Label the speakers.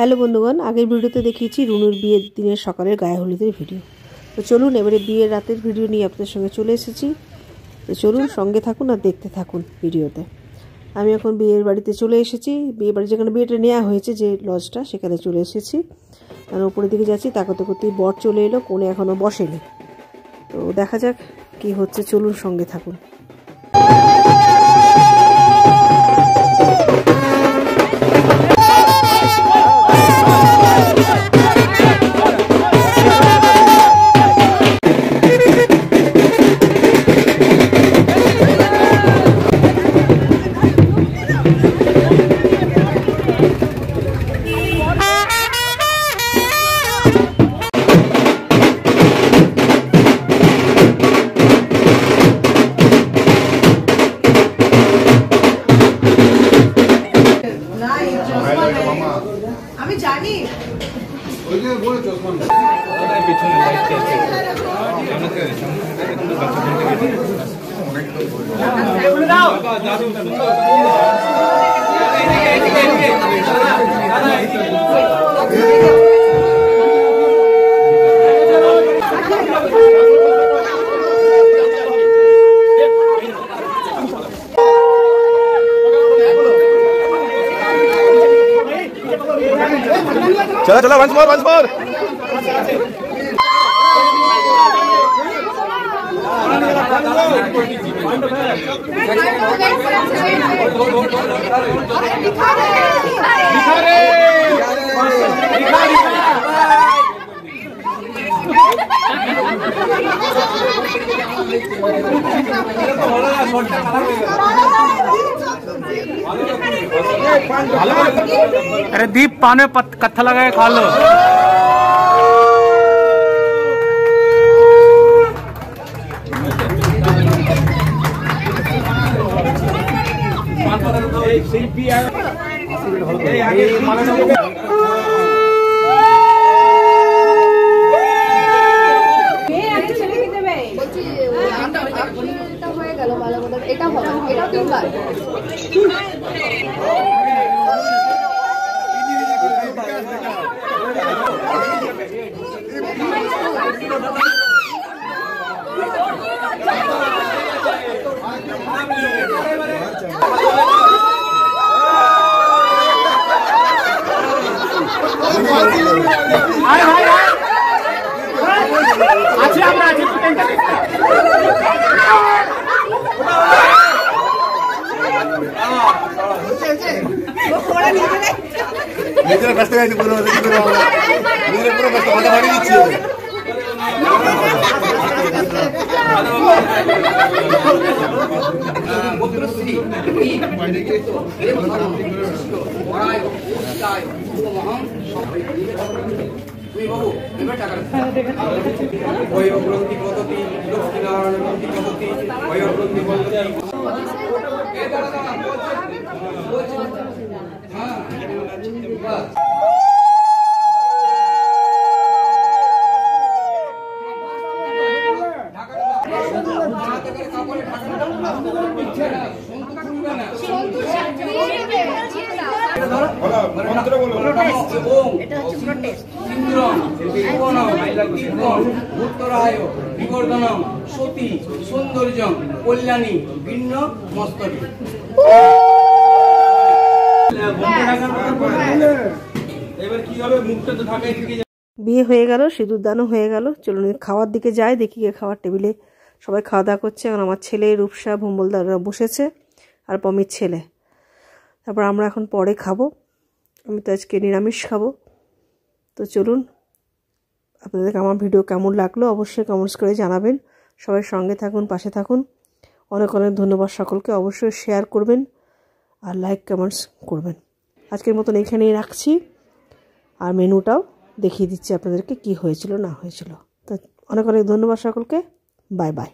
Speaker 1: Hello বন্ধুগণ, আগের ভিডিওতে দেখিয়েছি রুনুর বিয়ের দিনের সকালের গায়ে হলুদের ভিডিও। তো চলুন এবারে বিয়ের রাতের ভিডিও নিয়ে আপনাদের সঙ্গে চলে এসেছি। তো চলুন সঙ্গে থাকুন আর দেখতে থাকুন ভিডিওতে। আমি এখন বিয়ের বাড়িতে চলে এসেছি। বিয়ের বাড়ি যেখানে বিয়েটা নেওয়া হয়েছে, যে লজটা, সেখানে চলে এসেছি। আর উপরের দিকে যাচ্ছি, তা করতে করতেই বর চলে এলো, কোণে এখনও বসেনি। তো দেখা যাক কি হচ্ছে, চলুন সঙ্গে থাকুন।
Speaker 2: আমি জানি ওই যে বলে চশমা ওটাই পিছনে লাইট আছে জানাতে সামনে বাচ্চা বলতে বলে দাও দাদু
Speaker 3: चलो चलो वंस मोर
Speaker 4: अरे दीप पान में कत्था लगा के खा लो।
Speaker 5: সতী সৌন্দর্য কল্যাণী ভিন্ন মস্তরী।
Speaker 1: বিয়ে হয়ে গেল, সিঁদুর দানও হয়ে গেল। চলুন খাওয়ার দিকে যাই, দেখি খাওয়ার টেবিলে সবাই খাওয়া দাওয়া করছে। এখন আমার ছেলে রূপসা ভম্বলদাররা বসেছে, আর পমির ছেলে। তারপর আমরা এখন পরে খাবো। আমি তো আজকে নিরামিষ খাবো। তো চলুন, আপনাদেরকে আমার ভিডিও কেমন লাগলো অবশ্যই কমেন্টস করে জানাবেন। সবাই সঙ্গে থাকুন, পাশে থাকুন। অনেক অনেক ধন্যবাদ সকলকে। অবশ্যই শেয়ার করবেন আর লাইক কমেন্টস করবেন। আজকের মতন এখানেই রাখছি, আর মেনুটাও দেখিয়ে দিচ্ছি আপনাদেরকে কি হয়েছিল না হয়েছিল। তো অনেক অনেক ধন্যবাদ সকলকে। Bye bye.